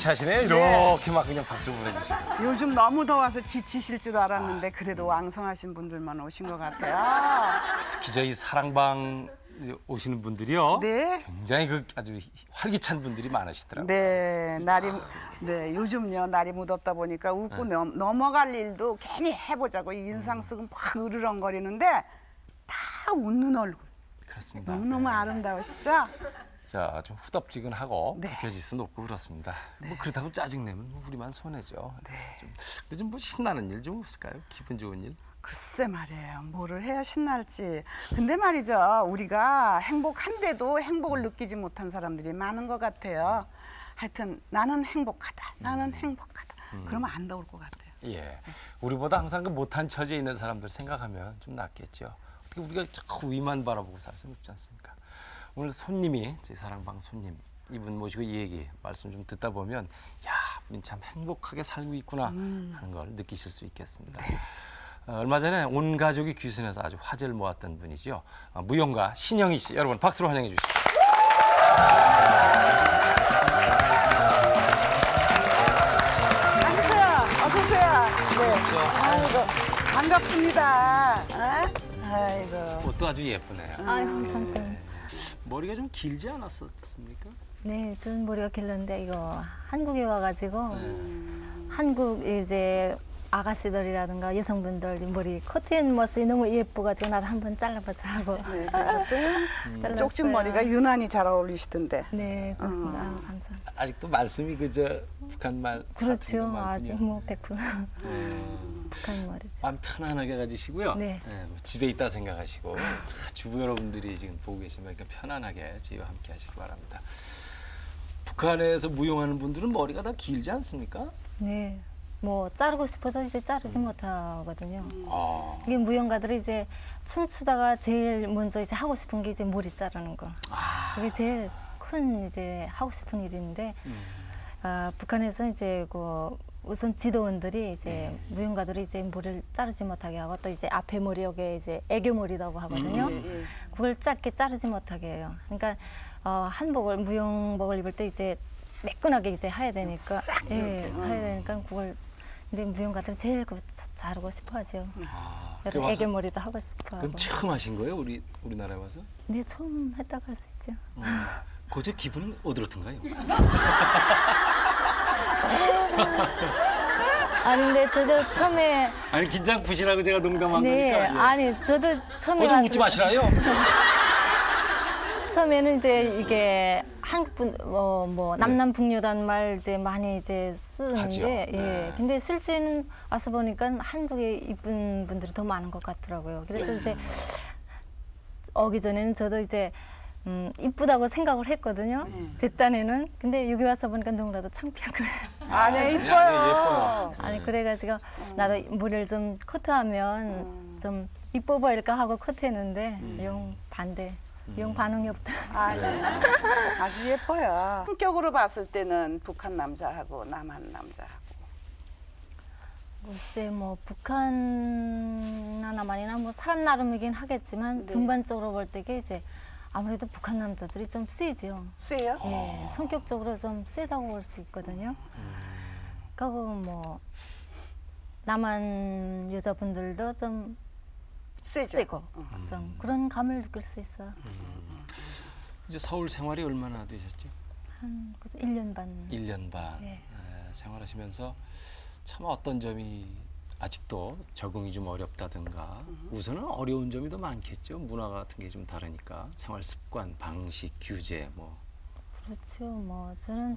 활기차시네. 이렇게 막 그냥 박수 보내주시고. 요즘 너무 더워서 지치실 줄 알았는데 그래도 왕성하신 분들만 오신 것 같아요. 특히 저희 사랑방 이제 오시는 분들이요. 네. 굉장히 그 아주 활기찬 분들이 많으시더라고요. 네, 요즘요 날이 무덥다 보니까 웃고 넘어갈 일도 괜히 해보자고 인상 쓰고 막 으르렁거리는데 다 웃는 얼굴. 그렇습니다. 너무너무 아름다우시죠? 자, 좀 후덥지근하고 네. 불쾌지수 높고 그렇습니다. 뭐 그렇다고 짜증내면 뭐 우리만 손해죠. 근데 좀 뭐 신나는 일 좀 없을까요? 기분 좋은 일? 글쎄 말이에요. 뭐를 해야 신날지. 근데 말이죠. 우리가 행복한데도 행복을 느끼지 못한 사람들이 많은 것 같아요. 하여튼 나는 행복하다. 나는 행복하다. 그러면 안 더울 것 같아요. 예, 우리보다 항상 그 못한 처지에 있는 사람들 생각하면 좀 낫겠죠. 어떻게 우리가 자꾸 위만 바라보고 살 수는 없지 않습니까? 오늘 손님이 제 사랑방 손님 이분 모시고 이 얘기 말씀 좀 듣다 보면 야, 우린 참 행복하게 살고 있구나 하는 걸 느끼실 수 있겠습니다. 얼마 전에 온 가족이 귀순해서 아주 화제를 모았던 분이죠. 무용가 신영희 씨, 여러분 박수로 환영해 주시죠. 어서 오세요. 네. 아이고 반갑습니다. 아이고. 옷도 아주 예쁘네요. 아유, 감사합니다. 머리가 좀 길지 않았었습니까? 네, 전 머리가 길렀는데 이거 한국에 와가지고 한국 이제 아가씨들이라든가 여성분들 머리 커트인 모습이 너무 예뻐가지고 나도 한번 잘라보자 하고 네, 그러셨어요? 잘랐어요. 쪽집 머리가 유난히 잘 어울리시던데. 네, 그렇습니다. 아유, 감사합니다. 아직도 말씀이 그저 북한 말 그렇죠. 같은 아직 것만큼요. 뭐 100% 북한 머리죠. 마음 편안하게 가지시고요. 네. 뭐 집에 있다 생각하시고 주부 여러분들이 지금 보고 계시면 이렇게 편안하게 저희와 함께 하시기 바랍니다. 북한에서 무용하는 분들은 머리가 다 길지 않습니까? 네, 뭐 자르고 싶어도 이제 자르지 못하거든요. 아, 이게 무용가들이 이제 춤추다가 제일 먼저 이제 하고 싶은 게 이제 머리 자르는 거. 그게 제일 큰 이제 하고 싶은 일인데 북한에서 이제 그 우선 지도원들이 이제 무용가들이 이제 머리를 자르지 못하게 하고 또 이제 앞에 머리 여기에 이제 애교 머리라고 하거든요. 그걸 짧게 자르지 못하게 해요. 그러니까 한복을 무용복을 입을 때 이제 매끈하게 이제 해야 되니까 해야 되니까 그걸 근데 무용가들이 제일 그 자르고 싶어하죠. 그럼 여러 애교 머리도 하고 싶어하고. 그럼 처음 하신 거예요? 우리나라에 와서? 네, 처음 했다고 할 수 있죠. 그저 기분은 어떻던가요? 아니 근데 저도 처음에 아니 긴장 푸시라고 제가 농담한 네, 거니까. 예. 아니 저도 처음에 그좀 웃지 마시라요. 처음에는 이제 이게 한국분 뭐 남남북녀란 말 이제 많이 이제 쓰는데 하죠. 예. 네. 근데 실제는 와서 보니까 한국에 이쁜 분들이 더 많은 것 같더라고요. 그래서 이제 오기 전에는 저도 이제 이쁘다고 생각을 했거든요. 제 딴에는. 근데 여기 와서 보니까 너무나도 창피한 거예요. 아네 이뻐요. 예뻐요. 아니 그래가지고 나도 머리를 좀 커트하면 좀 이뻐 보일까 하고 커트했는데 영 반대. 영 반응이 없다. 아네. 아주 예뻐요. 성격으로 봤을 때는 북한 남자하고 남한 남자하고. 글쎄 뭐 북한이나 남한이나 뭐 사람 나름이긴 하겠지만 전반적으로 볼 때게 이제 아무래도 북한 남자들이 좀 세죠. 세요? 예, 성격적으로 좀 세다고 볼 수 있거든요. 그리고 뭐 남한 여자분들도 좀 세죠? 세고 좀 그런 감을 느낄 수 있어요. 이제 서울 생활이 얼마나 되셨죠? 한 그래서 1년 반. 1년 반 네. 생활하시면서 참 어떤 점이 아직도 적응이 좀 어렵다든가 우선은 어려운 점이 더 많겠죠. 문화 같은 게 좀 다르니까 생활 습관, 방식, 규제 뭐. 그렇죠. 뭐 저는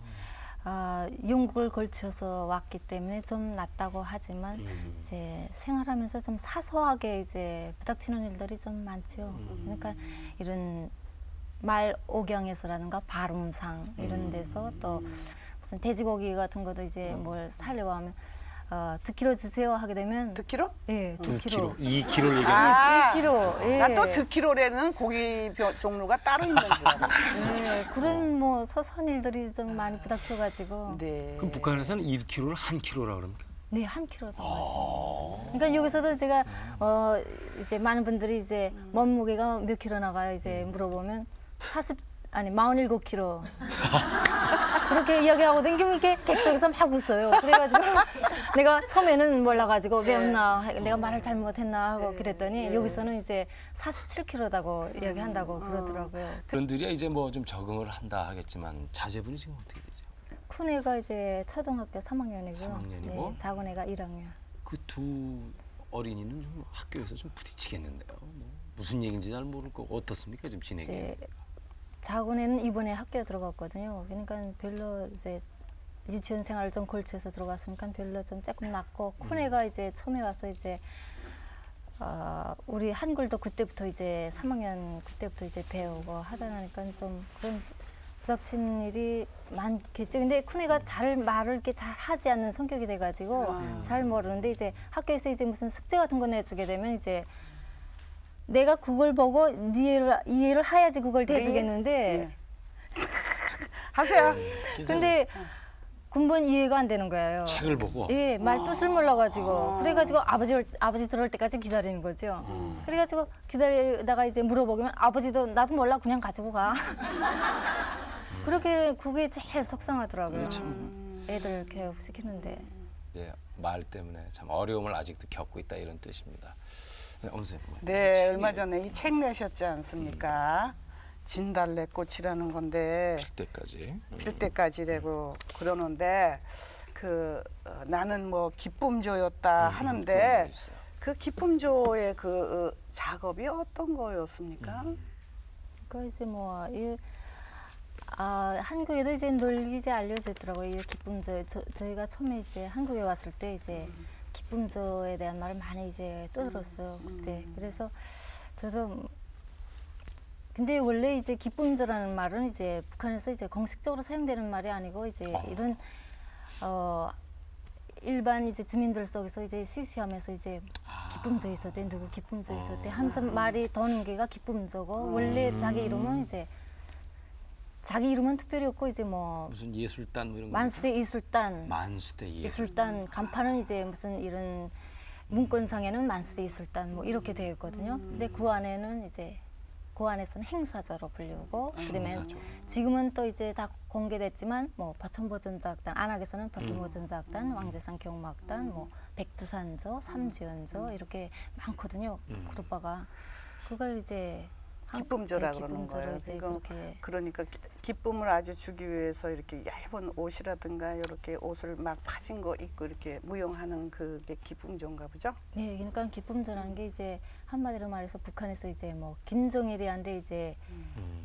영국을 걸쳐서 왔기 때문에 좀 낫다고 하지만 이제 생활하면서 좀 사소하게 이제 부닥치는 일들이 좀 많죠. 그러니까 이런 말 억양에서라든가 발음상 이런 데서 또 무슨 돼지고기 같은 것도 이제 뭘 사려고 하면 2kg 주세요 하게 되면 득키로? 예, 2kg, 2kg. 2kg 얘기하면 아, 2kg. 예. 나 또 득키로라는 고기 종류가 따로 있는 줄 알았어. 예, 그런 뭐 소소한 일들이 좀 많이 부닥쳐가지고 네. 그럼 북한에서는 1kg를 한 킬로라 그럽니까? 네, 1kg 넘어가죠. 그러니까 여기서도 제가 이제 많은 분들이 이제 몸무게가 몇 킬로 나가요 이제 물어보면 47kg. 그렇게 이야기를 하고 댕기면 이렇게 객석에서 막 웃어요. 그래가지고 내가 처음에는 몰라가지고 왜 웃나, 내가 말을 잘못했나 하고 그랬더니 여기서는 이제 47kg다고 이야기한다고 그러더라고요. 그런들이야 이제 뭐 좀 적응을 한다 하겠지만 자제분이 지금 어떻게 되죠? 큰 애가 이제 초등학교 3학년이고요. 3학년이고? 작은 애가 1학년. 그 두 어린이는 좀 학교에서 좀 부딪히겠는데요. 뭐 무슨 얘기인지 잘 모를 거고 어떻습니까 지금 진행이? 이제 작은 애는 이번에 학교에 들어갔거든요. 그러니까 별로 이제 유치원 생활을 좀 걸쳐서 들어갔으니까 별로 좀 조금 낫고 큰 애가 이제 처음에 와서 이제 우리 한글도 그때부터 이제 3학년 그때부터 이제 배우고 하다 보니까 좀 그런 부닥친 일이 많겠죠. 근데 큰 애가 잘 말을 이렇게 잘 하지 않는 성격이 돼가지고 잘 모르는데 이제 학교에서 이제 무슨 숙제 같은 거 내주게 되면 이제 내가 그걸 보고 이해를 해야지 그걸 대주겠는데 하세요. 근데 근본 이해가 안 되는 거예요. 책을 보고 예, 말 뜻을 몰라가지고 그래가지고 아버지 들어올 때까지 기다리는 거죠. 그래가지고 기다리다가 이제 물어보면 아버지도 나도 몰라 그냥 가지고 가. 그렇게 그게 제일 속상하더라고요. 애들 교육시키는데. 이제 말 때문에 참 어려움을 아직도 겪고 있다 이런 뜻입니다. 네, 엄 선생님. 네, 얼마 전에 이 책 내셨지 않습니까? 진달래꽃이라는 건데 필 때까지. 필 때까지라고 그러는데 나는 뭐 기쁨조였다 하는데 있어요. 그 기쁨조의 그 작업이 어떤 거였습니까? 그 이제 뭐 한국에도 이제 널리 이제 알려져 있더라고요. 이 기쁨조 저희가 처음에 이제 한국에 왔을 때 이제 기쁨조에 대한 말을 많이 이제 떠들었어요. 그때 그래서 저도 근데 원래 이제 기쁨조라는 말은 이제 북한에서 이제 공식적으로 사용되는 말이 아니고 이제 이런 일반 이제 주민들 속에서 이제 시시하면서 이제 기쁨조 있었대 누구 기쁨조 있었대 하면서 말이 도는 게가 기쁨조고 원래 자기 이름은 이제 자기 이름은 특별히 없고 이제 뭐 무슨 예술단 뭐 이런 거. 만수대 이술단 만수대 예술. 이술단 간판은 이제 무슨 이런 문건상에는 만수대 이술단 뭐 이렇게 되어 있거든요. 근데 그 안에는 이제 그 안에서는 행사조로 불리고 그다음에 행사조. 지금은 또 이제 다 공개됐지만 뭐 파천보존자악단 안악에서는 파천보존자악단 왕재산 경음악단 뭐 백두산조 삼지연조 이렇게 많거든요. 그룹바가 그걸 이제 기쁨조라 그러는 기쁨조로 거예요. 이제 지금 그렇게 그러니까 기쁨을 아주 주기 위해서 이렇게 얇은 옷이라든가 이렇게 옷을 막 파진 거 입고 이렇게 무용하는 그게 기쁨조인가 보죠? 네, 그러니까 기쁨조라는 게 이제 한마디로 말해서 북한에서 이제 뭐 김정일이한테 이제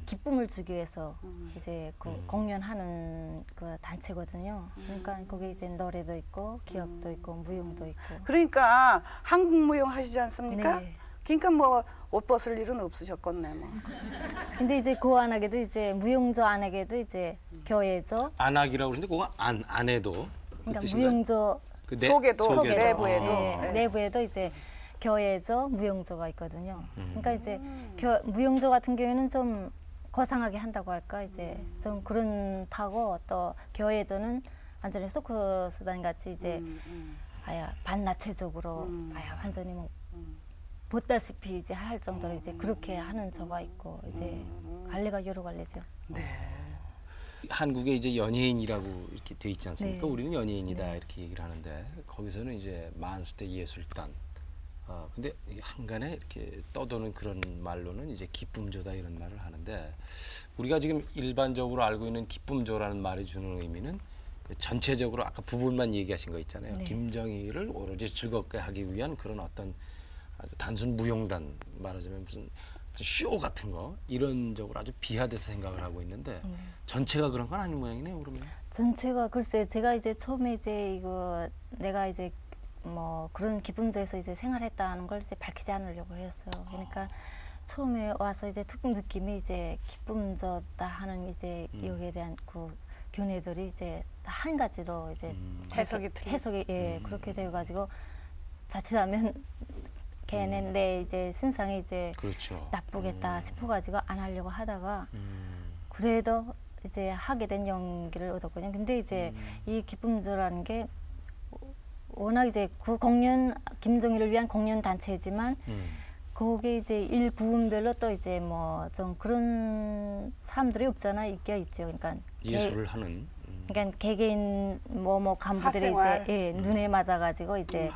기쁨을 주기 위해서 이제 그 공연하는 그 단체거든요. 그러니까 거기에 이제 노래도 있고 기악도 있고 무용도 있고. 그러니까 한국 무용 하시지 않습니까? 네. 그러니까 뭐 옷 벗을 일은 없으셨겠네 뭐. 근데 이제 그 안에도 이제 무용조 안에도 이제 교회조, 안악이라고 그러는데 그거 안에도 그 그러니까 뜻인가요? 무용조 그 속에도 속에도. 내부에도. 네, 네. 내부에도 이제 교회조, 무용조가 있거든요. 그러니까 이제 무용조 같은 경우에는 좀 거상하게 한다고 할까 이제 좀 그런 파고 또 교회조는 완전히 소크 수단 같이 이제 아야 반나체적으로 아야 완전히 뭐 보다시피 이제 할 정도로 이제 그렇게 하는 조가 있고 이제 갈래가 여러 갈래죠. 한국에 이제 연예인이라고 이렇게 돼 있지 않습니까? 네. 우리는 연예인이다 이렇게 얘기를 하는데 거기서는 이제 만수대 예술단. 근데 이 한간에 이렇게 떠도는 그런 말로는 이제 기쁨조다 이런 말을 하는데 우리가 지금 일반적으로 알고 있는 기쁨조라는 말이 주는 의미는 그 전체적으로 아까 부분만 얘기하신 거 있잖아요. 네. 김정일을 오로지 즐겁게 하기 위한 그런 어떤 아주 단순 무용단 말하자면 무슨 쇼 같은 거 이런 쪽으로 아주 비하돼서 생각을 하고 있는데 전체가 그런 건 아닌 모양이네요. 그러면. 전체가 글쎄 제가 이제 처음에 이제 이거 내가 이제 뭐 그런 기쁨조에서 이제 생활했다는 걸 이제 밝히지 않으려고 했어요. 그러니까 처음에 와서 이제 느낌이 이제 기쁨조다 하는 이제 여기에 대한 그 견해들이 이제 다 한 가지로 이제 해석이 틀리죠. 해석이 그렇게 되어가지고 자칫하면 걔는 내 이제 신상이 이제 그렇죠. 나쁘겠다 싶어가지고 안 하려고 하다가 그래도 이제 하게 된 용기를 얻었거든요. 근데 이제 이 기쁨조라는 게 워낙 이제 그 공연 김정일을 위한 공연 단체지만 거기에 이제 일 부분별로 또 이제 뭐 좀 그런 사람들이 없잖아 있게 있죠. 그러니까 예술을 하는. 그러니까 개개인 뭐 간부들의 사생활. 이제 눈에 맞아가지고 이제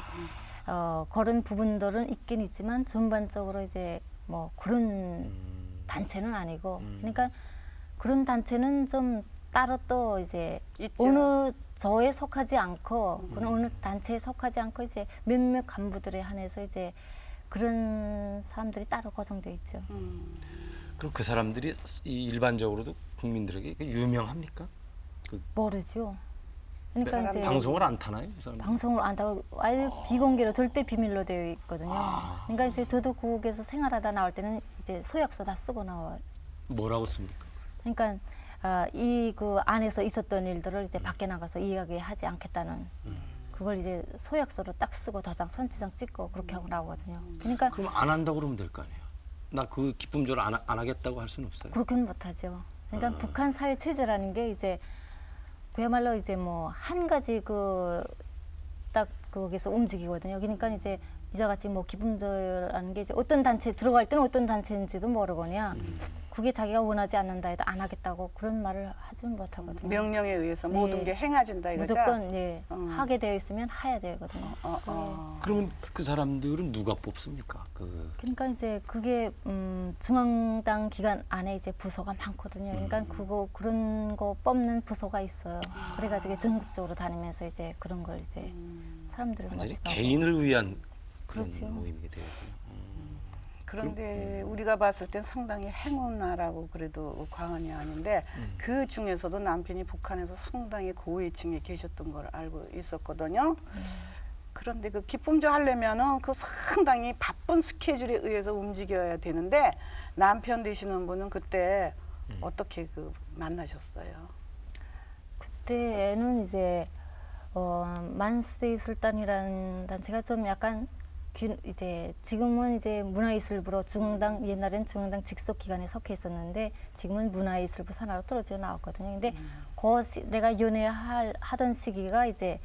그런 부분들은 있긴 있지만 전반적으로 이제 뭐 그런 단체는 아니고 그러니까 그런 단체는 좀 따로 또 이제 있죠. 어느 저에 속하지 않고 그런 어느 단체에 속하지 않고 이제 몇몇 간부들에 한해서 이제 그런 사람들이 따로 고정돼 있죠. 그럼 그 사람들이 일반적으로도 국민들에게 유명합니까? 모르죠. 그러니까 이제 방송을 안 타나요? 그 사람? 방송을 안 하고 아예 비공개로 절대 비밀로 되어 있거든요. 그러니까 이제 저도 거기에서 생활하다 나올 때는 이제 소약서 다 쓰고 나와요. 뭐라고 씁니까? 그러니까 이 그 안에서 있었던 일들을 이제 밖에 나가서 이야기하지 않겠다는 그걸 이제 소약서로 딱 쓰고 도장 선지장 찍고 그렇게 하고 나오거든요. 그러니까 그럼 안 한다고 그러면 될 거 아니에요? 나 그 기쁨조를 안 하겠다고 할 수는 없어요. 그렇게는 못하죠. 그러니까 북한 사회 체제라는 게 이제 그야말로 이제 뭐 한 가지 그 딱 거기서 움직이거든요. 그러니까 이제 이자같이 뭐 기쁨조라는 게 이제 어떤 단체 들어갈 때는 어떤 단체인지도 모르거냐. 그게 자기가 원하지 않는다 해도 안 하겠다고 그런 말을 하지는 못하거든요. 명령에 의해서 네. 모든 게 행해진다 이거죠. 무조건 하게 되어 있으면 해야 되거든요. 그러면 그 사람들은 누가 뽑습니까? 그러니까 이제 그게 중앙당 기관 안에 이제 부서가 많거든요. 그러니까 그런 거 뽑는 부서가 있어요. 그래가지고 전국적으로 다니면서 이제 그런 걸 이제 사람들을 완전히 모집하고. 개인을 위한 그런 그렇죠. 모임이 되거든요. 그런데 우리가 봤을 땐 상당히 행운나라고 그래도 과언이 아닌데 그 중에서도 남편이 북한에서 상당히 고위층에 계셨던 걸 알고 있었거든요. 그런데 그 기쁨조 하려면은 그 상당히 바쁜 스케줄에 의해서 움직여야 되는데 남편 되시는 분은 그때 어떻게 그 만나셨어요? 그때는 이제 만수대 술단이라는 단체가 좀 약간 이제 지금은 이제 문화예술부로 중앙당 옛날엔 중앙당 직속 기관에 속해 있었는데 지금은 문화예술부 산하로 떨어져 나왔거든요. 근데 내가 연애하던 시기가 이제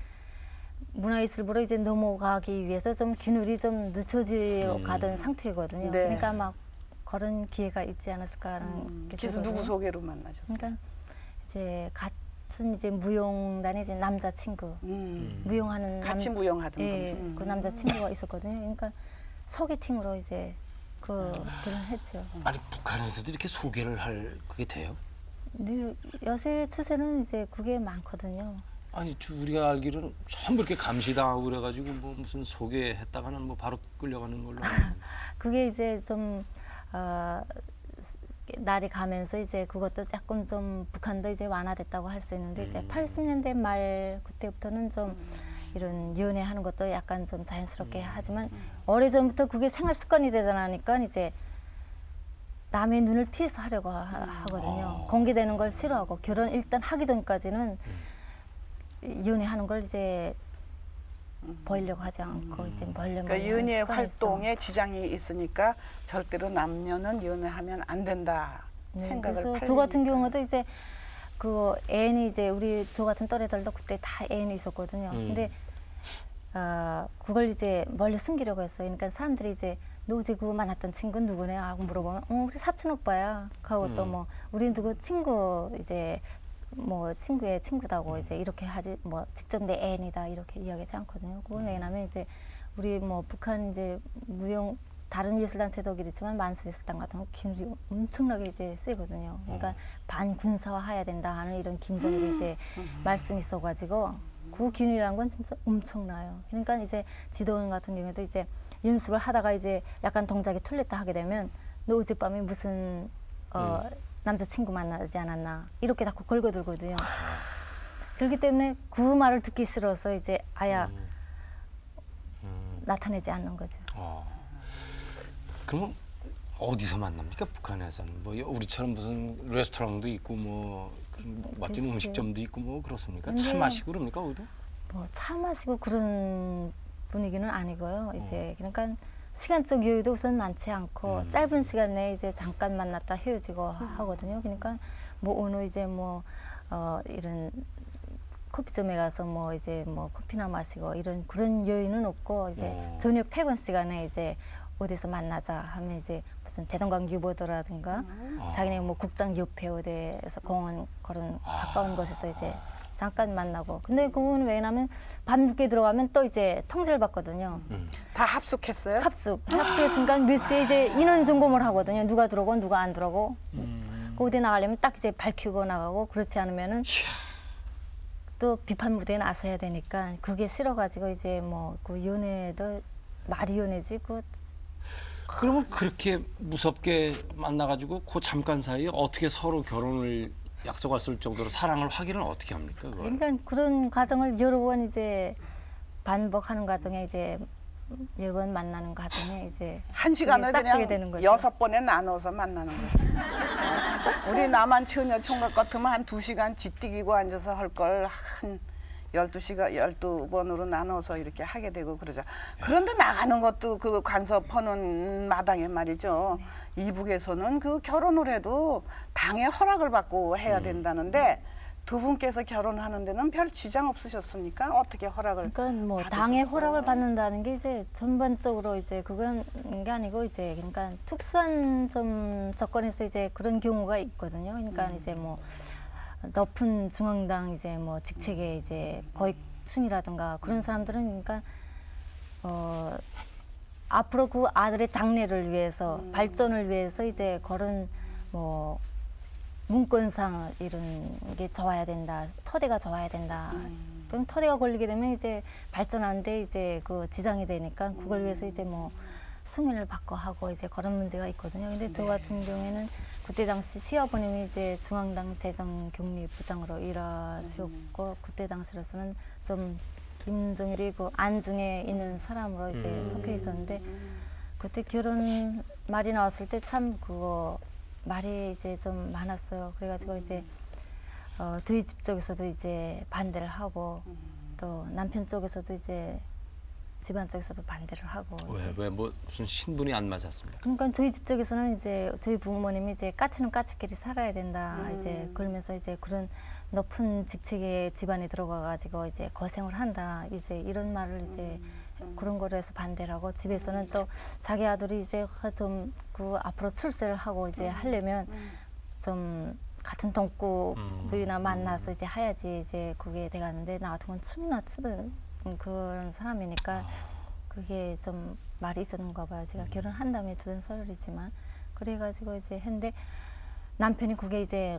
문화예술부로 이제 넘어가기 위해서 좀 균열이 좀 늦춰져 가던 상태거든요. 네. 그러니까 막 그런 기회가 있지 않았을까 하는 게 그래서 들거든요. 누구 소개로 만나셨어요? 그러니까 이제 같은 이제 무용단의 이제 남자친구 무용하는 같이 무용하던 예, 분. 그 남자친구가 있었거든요. 그러니까 소개팅으로 이제 결혼했죠. 아니 북한에서도 이렇게 소개를 할 그게 돼요? 근데 요새 추세는 이제 그게 많거든요. 아니 우리가 알기로는 전부 이렇게 감시당하고 그래가지고 뭐 무슨 소개했다가는 뭐 바로 끌려가는 걸로 알고 있는데. 그게 이제 좀 날이 가면서 이제 그것도 조금 좀 북한도 이제 완화됐다고 할 수 있는데 이제 80년대 말 그때부터는 좀 이런 연애하는 것도 약간 좀 자연스럽게 하지만 오래전부터 그게 생활 습관이 되다 나니까 이제 남의 눈을 피해서 하려고 하거든요. 공개되는 걸 싫어하고 결혼 일단 하기 전까지는 연애하는 걸 이제 보이려고 하지 않고 이제 멀리 그러니까 연애 활동에 지장이 있으니까 절대로 남녀는 연애하면 안 된다 생각을. 그래서 저 같은 경우도 이제 그 애인이 이제 우리 저 같은 또래들도 그때 다 애인이 있었거든요. 근데 그걸 이제 멀리 숨기려고 했어요. 그러니까 사람들이 이제 너 어제 그 만났던 친구 누구냐 하고 물어보면 우리 사촌 오빠야. 하고 또 뭐 우리 누구 친구 이제 뭐 친구의 친구다고 이제 이렇게 하지 뭐 직접 내 애인이다 이렇게 이야기하지 않거든요. 그건 왜냐면 이제 우리 뭐 북한 이제 무용 다른 예술단체도 그렇지만 만수예술단 같은 거 기술이 엄청나게 이제 세거든요. 그러니까 반군사화해야 된다 하는 이런 김정일이 이제 말씀이 있어가지고 그 기술이라는 건 진짜 엄청나요. 그러니까 이제 지도원 같은 경우도 이제 연습을 하다가 이제 약간 동작이 틀렸다 하게 되면 너 어젯밤에 무슨 남자친구 만나지 않았나 이렇게 자꾸 걸거들거든요. 그렇기 때문에 그 말을 듣기 싫어서 이제 아야 나타내지 않는 거죠. 그러면 어디서 만납니까? 북한에서는 뭐 우리처럼 무슨 레스토랑도 있고 뭐 맛집 글쎄요. 음식점도 있고 뭐 그렇습니까? 근데 차 마시고 그럽니까 거기도? 뭐 차 마시고 그런 분위기는 아니고요. 이제 그러니까 시간적 여유도 우선 많지 않고 짧은 시간 내에 이제 잠깐 만났다 헤어지고 하거든요. 그러니까 뭐 어느 이제 뭐 이런 커피점에 가서 뭐 이제 뭐 커피나 마시고 이런 그런 여유는 없고 이제 저녁 퇴근 시간에 이제 어디서 만나자 하면 이제 무슨 대동강 유보도라든가 자기네 뭐 국장 옆에 어디에서 공원 그런 가까운 곳에서 이제 잠깐 만나고. 근데 그건 왜냐면 밤 늦게 들어가면 또 이제 통제를 받거든요. 다 합숙했어요? 합숙했으니까 몇 시에 이제 인원 점검을 하거든요. 누가 들어오고 누가 안 들어오고. 그때 나가려면 딱 이제 밝히고 나가고, 그렇지 않으면은 또 비판 무대에 나서야 되니까 그게 싫어가지고 이제 뭐 그 연애도 말이 연애지 그. 그러면 그렇게 무섭게 만나가지고 그 잠깐 사이에 어떻게 서로 결혼을 약속했을 정도로 사랑을 확인을 어떻게 합니까? 그걸? 그러니까 그런 과정을 여러 번 이제 반복하는 과정에 이제 여러 번 만나는 과정에 이제 한 시간을 그게 싹트게 그냥 되는 거죠. 6번에 나눠서 만나는 거죠. 우리 남한 처녀 총각 같으면 한 2시간 지띠기고 앉아서 할 걸 한 12시간 12번으로 나눠서 이렇게 하게 되고 그러죠. 그런데 나가는 것도 그 간섭하는 마당에 말이죠. 이북에서는 그 결혼을 해도 당의 허락을 받고 해야 된다는데 두 분께서 결혼하는 데는 별 지장 없으셨습니까? 어떻게 허락을? 그러니까 뭐 받으셨어요? 당의 허락을 받는다는 게 이제 전반적으로 이제 그건 게 아니고 이제 그러니까 특수한 좀 조건에서 이제 그런 경우가 있거든요. 그러니까 이제 뭐 높은 중앙당 이제 뭐 직책에 이제 거액순이라든가 그런 사람들은 그러니까 앞으로 그 아들의 장래를 위해서 발전을 위해서 이제 그런 뭐 문건상 이런 게 좋아야 된다, 토대가 좋아야 된다. 그럼 토대가 걸리게 되면 이제 발전하는데 이제 그 지장이 되니까 그걸 위해서 이제 뭐 승인을 받고 하고 이제 그런 문제가 있거든요. 근데 저 같은 경우에는 그때 당시 시아버님이 이제 중앙당 재정경리부장으로 일하셨고 그때 당시로서는 좀 김정일이 그 안중에 있는 사람으로 이제 속해 있었는데 그때 결혼 말이 나왔을 때 참 그거 말이 이제 좀 많았어요. 그래가지고 이제 저희 집 쪽에서도 이제 반대를 하고 또 남편 쪽에서도 이제 집안 쪽에서도 반대를 하고. 왜 뭐 무슨 신분이 안 맞았습니까? 그러니까 저희 집 쪽에서는 이제 저희 부모님이 이제 까치는 까치끼리 살아야 된다. 이제 그러면서 이제 그런 높은 직책의 집안에 들어가가지고 이제 고생을 한다. 이제 이런 말을 이제 그런 거로 해서 반대를 하고 집에서는 또 자기 아들이 이제 좀 그 앞으로 출세를 하고 이제 하려면 좀 같은 동급이나 만나서 이제 해야지 이제 그게 돼가는데 나 같은 건 춤이나 추던 그런 사람이니까 그게 좀 말이 있었는가 봐요. 제가 결혼한 다음에 듣은 소리지만 그래가지고 이제 했는데 남편이 그게 이제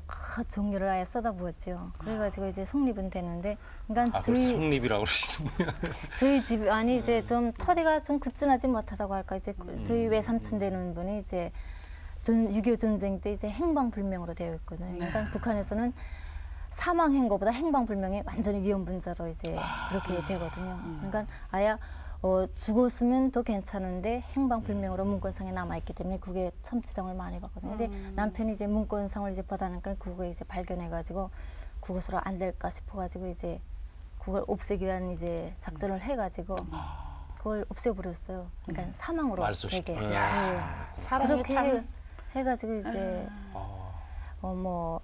종류를 아예 쏟아부었죠. 그래가지고 이제 성립은 되는데, 그러니까 그걸 성립이라고 그러시는군요. 저희 집안이 이제 좀 토대가 좀 굳건하지 못하다고 할까. 이제 저희 외삼촌 되는 분이 이제 6.25 전쟁 때 이제 행방불명으로 되어 있거든요. 그러니까 북한에서는 사망 행거보다 행방불명이 완전히 위험분자로 이제 그렇게 되거든요. 그러니까 아예 죽었으면 더 괜찮은데 행방불명으로 문건상에 남아있기 때문에 그게 참 지장을 많이 받거든요. 근데 남편이 이제 문건상을 이제 보다니까 그거 이제 발견해가지고 그것으로 안 될까 싶어가지고 이제 그걸 없애기 위한 이제 작전을 해가지고 그걸 없애버렸어요. 그러니까 사망으로 말소시켜. 되게. 사랑이 그렇게 참 해가지고 이제 뭐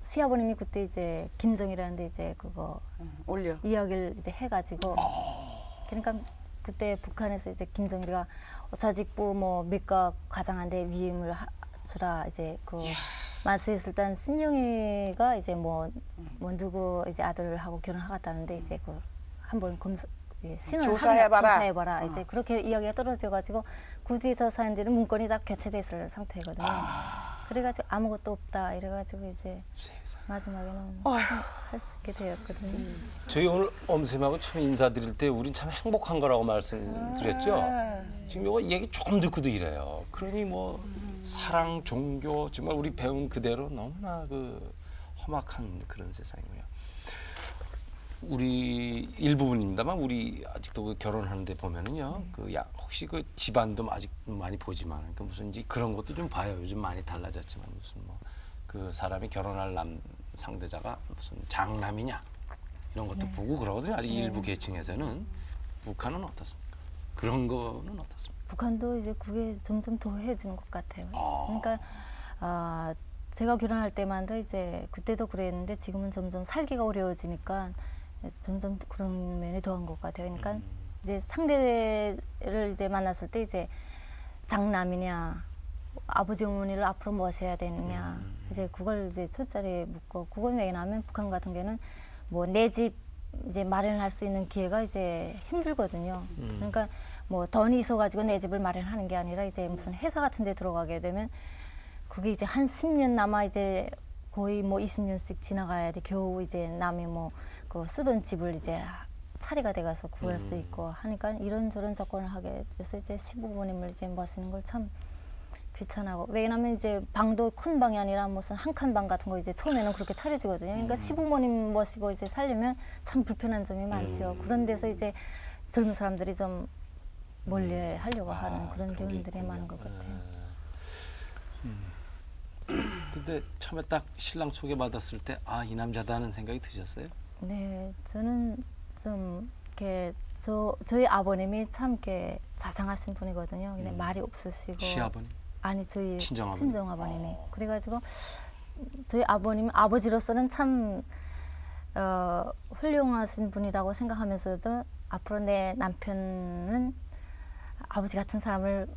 시아버님이 그때 이제 김정이라는데 이제 그거 올려. 이야기를 이제 해가지고 그러니까 그때 북한에서 이제 김정일이가 저직부 뭐 밑각 과장한테 위임을 주라 이제 그 말씀했을 때 신영이가 이제 뭐 누구 이제 아들하고 결혼하겠다는데 이제 그 한번 신원을 조사해봐라. 조사해봐라 이제 그렇게 이야기가 떨어져가지고 굳이 저 사람들은 문건이 다 교체됐을 상태거든요. 그래가지고 아무것도 없다 이래가지고 이제 세상에. 마지막에는 할 수 있게 되었거든요. 저희 오늘 엄쌤하고 처음 인사드릴 때 우린 참 행복한 거라고 말씀드렸죠. 지금 이거 얘기 조금 듣고도 이래요. 그러니 뭐 사랑, 종교 정말 우리 배운 그대로 너무나 그 험악한 그런 세상이고요. 우리 일부분입니다만 우리 아직도 그 결혼하는데 보면은요. 혹시 그 집안도 아직 많이 보지만 그 무슨 이제 그런 것도 좀 봐요. 요즘 많이 달라졌지만 무슨 뭐 그 사람이 결혼할 상대자가 무슨 장남이냐 이런 것도 보고 그러거든요. 아직 일부 계층에서는. 북한은 어떻습니까? 그런 거는 어떻습니까? 북한도 이제 그게 점점 더해지는 것 같아요. 그러니까 제가 결혼할 때만도 이제 그때도 그랬는데 지금은 점점 살기가 어려워지니까 점점 그런 면이 더한 것 같아요. 그러니까 이제 상대를 이제 만났을 때 이제 장남이냐 아버지 어머니를 앞으로 모셔야 되느냐 이제 그걸 이제 초짜리 묻고 그건 왜냐하면 북한 같은 경우는 뭐 내 집 이제 마련할 수 있는 기회가 이제 힘들거든요. 그러니까 뭐 돈이 있어가지고 내 집을 마련하는 게 아니라 이제 무슨 회사 같은 데 들어가게 되면 그게 이제 한 10년 남아 이제 거의 뭐 20년씩 지나가야 돼. 겨우 이제 남이 뭐 그 쓰던 집을 이제 차례가 돼가서 구할 수 있고 하니까 이런저런 조건을 하게 돼서 이제 시부모님을 이제 모시는 걸 참 귀찮아하고, 왜냐면 이제 방도 큰 방이 아니라 무슨 한 칸 방 같은 거 이제 처음에는 그렇게 차려지거든요. 그러니까 시부모님 모시고 이제 살려면 참 불편한 점이 많죠. 그런 데서 이제 젊은 사람들이 좀 멀리 하려고 하는 그런 그런 게 경우들이 있군요. 많은 것 같아요. 근데 처음에 딱 신랑 소개받았을 때 아, 이 남자다는 생각이 드셨어요? 네, 저는 좀 이렇게 저희 아버님이 참 이렇게 자상하신 분이거든요. 근데 말이 없으시고. 시아버님? 아니 저희 친정아버님? 친정아버님이. 그래가지고 저희 아버님 아버지로서는 참 훌륭하신 분이라고 생각하면서도 앞으로 내 남편은 아버지 같은 사람을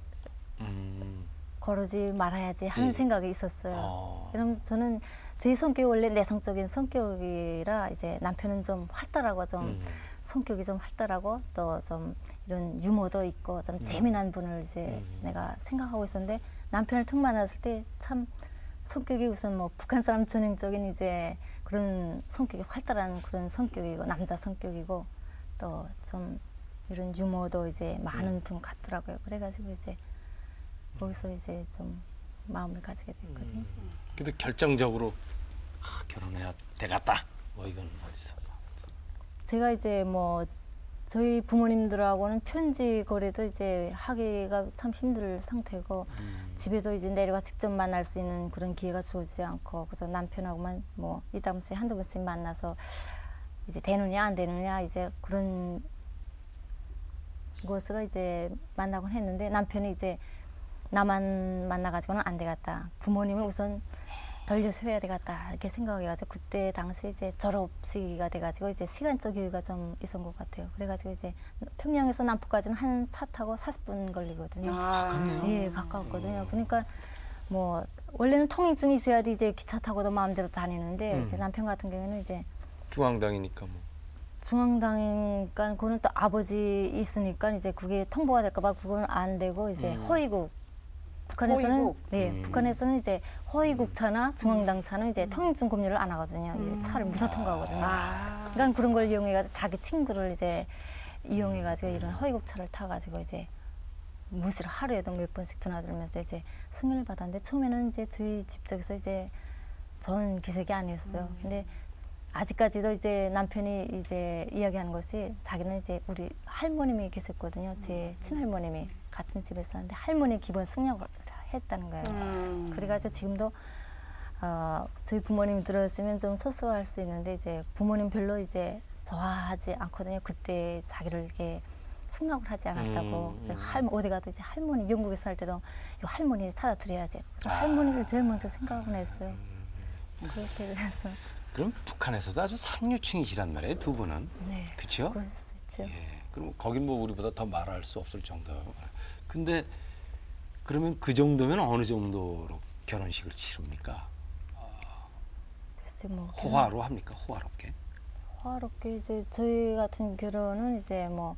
거르지 말아야지 하는 예. 생각이 있었어요. 그럼 저는 제 성격이 원래 내성적인 성격이라 이제 남편은 좀 활달하고 좀 성격이 좀 활달하고 또 좀 이런 유머도 있고 좀 재미난 분을 이제 내가 생각하고 있었는데 남편을 턱 만났을 때 참 성격이 우선 뭐 북한 사람 전형적인 이제 그런 성격이 활달한 그런 성격이고 남자 성격이고 또 좀 이런 유머도 이제 많은 분 같더라고요. 그래가지고 이제 거기서 이제 좀 마음을 가지게 됐거든요. 그래도 결정적으로 결혼해야 되겠다. 뭐 이건 어디서? 제가 이제 뭐 저희 부모님들하고는 편지 거래도 이제 하기가 참 힘들 상태고 집에도 이제 내려와 직접 만날 수 있는 그런 기회가 주어지지 않고 그래서 남편하고만 뭐 이따금씩 한두 번씩 만나서 이제 되느냐 안 되느냐 이제 그런 것으로 이제 만나곤 했는데 남편이 이제 나만 만나가지고는 안 되겠다. 부모님을 우선 돌려서 해야 되겠다 이렇게 생각해가지고 그때 당시 이제 졸업 시기가 돼가지고 이제 시간적 여유가 좀 있었던 것 같아요. 그래가지고 이제 평양에서 남포까지는 한 차 타고 40분 걸리거든요. 가깝네요. 예, 가까웠거든요. 그러니까 뭐 원래는 통행증이 있어야지 이제 기차 타고도 마음대로 다니는데 이제 남편 같은 경우는 이제 중앙당이니까 뭐. 중앙당이니까 그거는 또 아버지 있으니까 이제 그게 통보가 될까봐 그건 안 되고 이제 허위국. 북한에서는 허위국? 네, 북한에서는 이제 허위국 차나 중앙당 차는 이제 통행증 검열을 안 하거든요. 이 차를 무사 통과하거든요. 그러니까 그런 걸 이용해가지고 자기 친구를 이제 이용해가지고 이런 허위국 차를 타가지고 이제 무시를 하루에도 몇 번씩 드나들면서 이제 승인을 받았는데 처음에는 이제 저희 집 쪽에서 이제 전 기색이 아니었어요. 근데 아직까지도 이제 남편이 이제 이야기하는 것이 자기는 이제 우리 할머님이 계셨거든요. 제 친할머님이 같은 집에 있었는데 할머니 기본 승려를 했다는 거예요. 그래가지고 지금도 저희 부모님이 들었으면 좀 소소할 수 있는데 이제 부모님 별로 이제 좋아하지 않거든요. 그때 자기를 이렇게 승낙을 하지 않았다고. 어디 가도 이제 할머니 영국에서 살 때도 이거 할머니 찾아드려야지. 그래서 할머니를 제일 먼저 생각을 했어요. 그렇게 돼서. 그럼 북한에서도 아주 상류층이시란 말이에요, 두 분은. 네. 그렇죠? 그럴 수 있죠. 예. 그럼 거긴 뭐 우리보다 더 말할 수 없을 정도. 근데 그러면 그 정도면 어느 정도로 결혼식을 치릅니까? 글쎄 뭐 호화로 합니까? 호화롭게? 화롭게 이제 저희 같은 결혼은 이제 뭐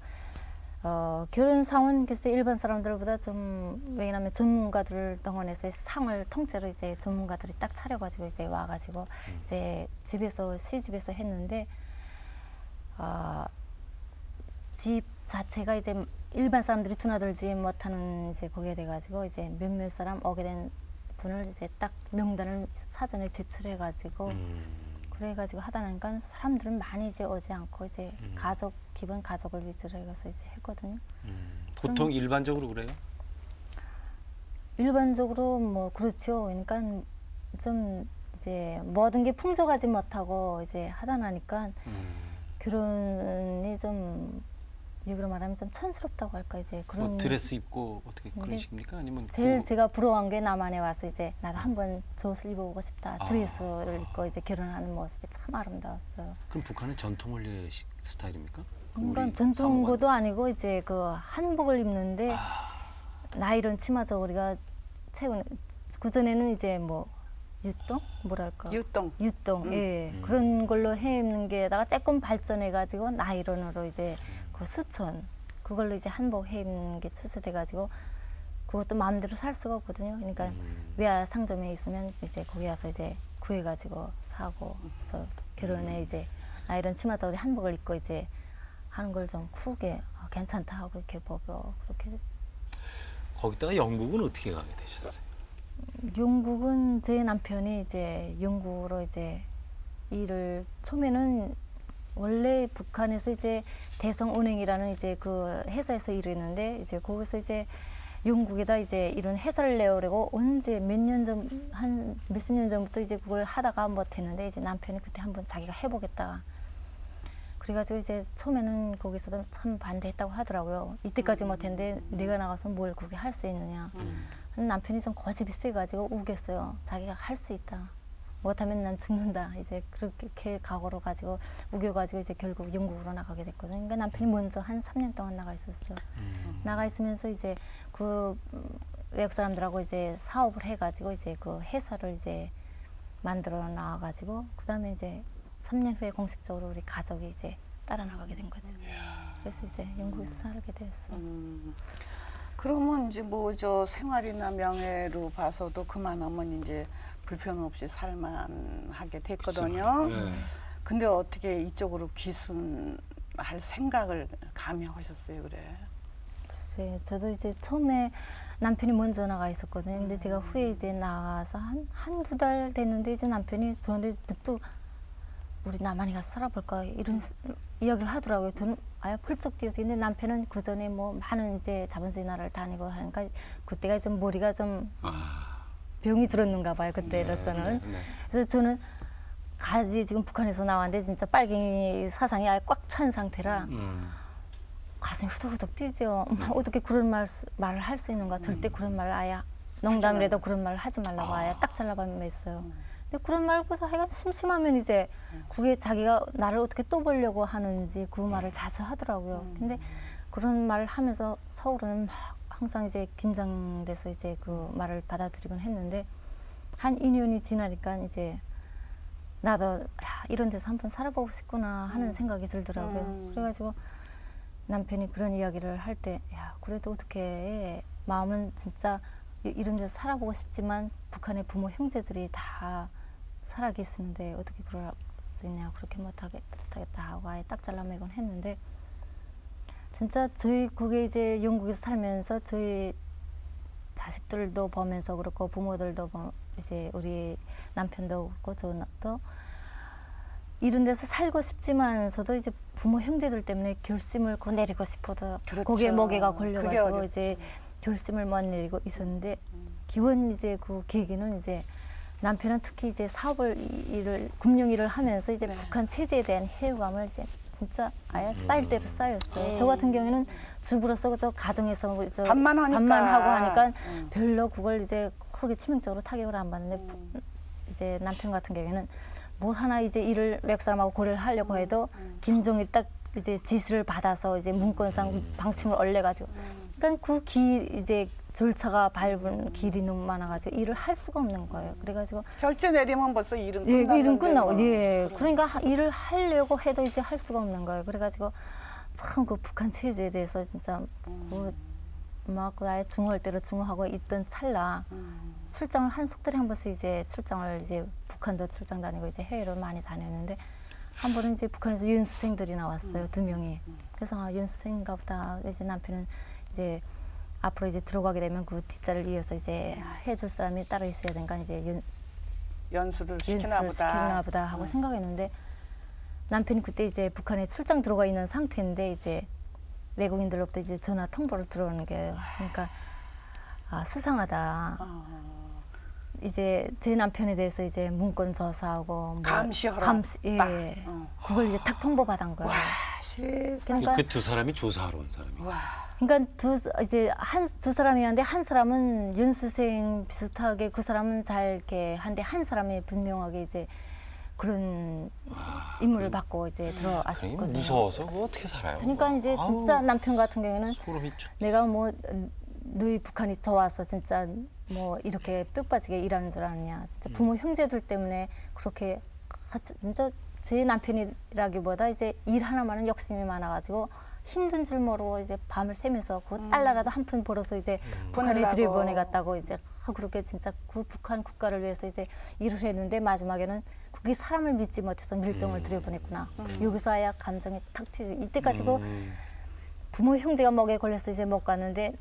결혼상은 글쎄 일반 사람들보다 좀 왜냐하면 전문가들을 동원해서 상을 통째로 이제 전문가들이 딱 차려가지고 이제 와가지고 이제 집에서 시집에서 했는데 집 자체가 이제 일반 사람들이 드나들지 못하는 이제 거기에 돼가지고 이제 몇몇 사람 오게 된 분을 이제 딱 명단을 사전에 제출해가지고 그래가지고 하다 보니까 사람들은 많이 이제 오지 않고 이제 가족 기본 가족을 위주로 해서 이제 했거든요. 보통 일반적으로 그래요? 일반적으로 뭐 그렇죠. 그러니까 좀 이제 모든 게 풍족하지 못하고 이제 하다 나니까 결혼이 좀 이거로 말하면 좀 촌스럽다고 할까 이제 그런. 뭐 드레스 입고 어떻게 그런 네. 식입니까? 아니면 제일 제가 부러워한 게 남한에 와서 이제 나도 한번 저 옷을 입어보고 싶다. 드레스를 입고 이제 결혼하는 모습이 참 아름다웠어요. 그럼 북한은 전통 원래 스타일입니까? 그러니까 우리 전통고도 아니고 이제 그 한복을 입는데 나이론 치마 저고리가 최근 그 전에는 이제 뭐 유동 뭐랄까 유동. 유동 예 그런 걸로 해 입는 게다가 조금 발전해 가지고 나이론으로 이제 그 수천 그걸로 이제 한복 해 입는 게 추세돼 가지고 그것도 마음대로 살 수가 없거든요. 그러니까 외야 상점에 있으면 이제 거기 가서 이제 구해 가지고 사고 그래서 결혼에 이제 나이론 치마저고리 한복을 입고 이제 하는 걸 좀 크게 괜찮다 하고 이렇게 보고 그렇게 거기다가 영국은 어떻게 가게 되셨어요? 영국은 제 남편이 이제 영국으로 이제 일을 처음에는 원래 북한에서 이제 대성은행이라는 이제 그 회사에서 일했는데 이제 거기서 이제 영국에다 이제 이런 회사를 내오려고 언제 몇 년 전 한 몇십 년 전부터 이제 그걸 하다가 못했는데 이제 남편이 그때 한번 자기가 해보겠다. 그래가지고 이제 처음에는 거기서도 참 반대했다고 하더라고요. 이때까지 못했는데 내가 나가서 뭘 그렇게 할 수 있느냐. 남편이 좀 고집이 세가지고 우겼어요. 자기가 할 수 있다. 못하면 난 죽는다. 이제 그렇게 각오로 가지고 우겨가지고 이제 결국 영국으로 나가게 됐거든요. 그러니까 남편이 먼저 한 3년 동안 나가 있었어요. 나가 있으면서 이제 그 외국 사람들하고 이제 사업을 해가지고 이제 그 회사를 이제 만들어 나와가지고 그 다음에 이제 3년 후에 공식적으로 우리 가족이 이제 따라 나가게 된 거죠. 그래서 이제 영국에서 살게 됐어요. 그러면 이제 뭐 저 생활이나 명예로 봐서도 그만하면 이제 불평 없이 살만하게 됐거든요. 네. 근데 어떻게 이쪽으로 귀순할 생각을 감히 하셨어요, 그래? 글쎄, 저도 이제 처음에 남편이 먼저 나가 있었거든요. 근데 제가 후에 이제 나가서 한두 달 됐는데 이제 남편이 저한테 또 우리 남한에 가서 살아볼까 이런 이야기를 하더라고요. 저는 아예 펄쩍 뛰었어요. 근데 남편은 그 전에 뭐 많은 이제 자본주의 나라를 다니고 하니까 그때가 좀 머리가 좀 병이 들었는가 봐요. 그때로서는. 네. 그래서 저는 가지 지금 북한에서 나왔는데 진짜 빨갱이 사상이 아예 꽉 찬 상태라 가슴이 후덕후덕 뛰죠. 어떻게 그런 말을 할 수 있는가. 절대 그런 말을 아예 농담이라도 그런 말을 하지 말라고 아예 딱 잘라봤어요. 근데 그런 말고서 하여간 심심하면 이제 그게 자기가 나를 어떻게 또 보려고 하는지 그 말을 자주 하더라고요. 근데 그런 말을 하면서 서울은 막 항상 이제 긴장돼서 이제 그 말을 받아들이곤 했는데 한 2년이 지나니까 이제 나도 야, 이런 데서 한번 살아보고 싶구나 하는 생각이 들더라고요. 그래가지고 남편이 그런 이야기를 할 때 야, 그래도 어떻게 마음은 진짜 이런 데서 살아보고 싶지만 북한의 부모 형제들이 다 살아계시는데 어떻게 그럴 수 있냐 그렇게 못하겠다 하고 아예 딱 잘라매곤 했는데 진짜 저희 그게 이제 영국에서 살면서 저희 자식들도 보면서 그렇고 부모들도 이제 우리 남편도 그렇고 저도 이런 데서 살고 싶지만서도 이제 부모 형제들 때문에 결심을 곧 내리고 싶어도 그렇죠. 거기에 먹이가 그게 걸려가지고 어렵죠. 이제 결심을 못 내리고 있었는데 기원 이제 그 계기는 이제 남편은 특히 이제 사업을 금융 일을 하면서 이제 네. 북한 체제에 대한 회유감을 이제 진짜 아예 쌓일 대로 쌓였어요. 저 같은 경우에는 주부로서 저 가정에서 반만 하니까. 반만 하고 하니까 별로 그걸 이제 크게 치명적으로 타격을 안 받는데 이제 남편 같은 경우에는 뭘 하나 이제 일을 외국 사람하고 고려를 하려고 해도 김종일 딱 이제 지시를 받아서 이제 문건상 방침을 얼려가지고 그러니까 그 길 이제 절차가 밟은 길이 너무 많아가지고 일을 할 수가 없는 거예요. 그래가지고 결제 내리면 벌써 일은 예, 끝나는데 일은 끝나고 뭐. 예, 그러니까 일을 하려고 해도 이제 할 수가 없는 거예요. 그래가지고 참 그 북한 체제에 대해서 진짜 막 아예 중후할 대로 중후하고 있던 찰나 출장을 한 속달에 한 번씩 이제 출장을 이제 북한도 출장 다니고 이제 해외로 많이 다녔는데 한 번은 이제 북한에서 연수생들이 나왔어요. 2명이. 그래서 아, 연수생인가 보다. 이제 남편은 이제 앞으로 이제 들어가게 되면 그 뒷자리를 이어서 이제 해줄 사람이 따로 있어야 되니까 이제 연수를 시키나 연수를 보다. 시키나 보다 하고 생각했는데 남편이 그때 이제 북한에 출장 들어가 있는 상태인데 이제 외국인들로부터 이제 전화 통보를 들어오는 게 그러니까 아, 수상하다. 이제 제 남편에 대해서 이제 문건 조사하고 뭐 감시하라. 예. 딱. 그걸 이제 탁 통보 받은 거예요. 와, 세상에. 그러니까 그 두 사람이 조사하러 온 사람이. 와. 그러니까 두 사람이었는데 한 사람은 연수생 비슷하게 그 사람은 잘 이렇게 한데 한 사람이 분명하게 이제 그런 임무를 받고 이제 그러니 들어왔거든요. 무서워서 그거 어떻게 살아요? 그러니까 이제 진짜 남편 같은 경우에는 소름이 쫙. 내가 뭐 너희 북한이 좋아서 진짜 뭐 이렇게 뼈 빠지게 일하는 줄 아느냐. 진짜 부모 형제들 때문에 그렇게 진짜 제 남편이라기보다 이제 일 하나만은 욕심이 많아가지고 힘든 줄 모르고 이제 밤을 새면서 그 달러라도 한 푼 벌어서 이제 북한에 보내려고. 들여보내갔다고 이제 그렇게 진짜 그 북한 국가를 위해서 이제 일을 했는데 마지막에는 그게 사람을 믿지 못해서 밀정을 들여보냈구나. 여기서 아야 감정이 탁 튀지. 이때까지고 부모 형제가 먹에 걸려서 이제 못 갔는데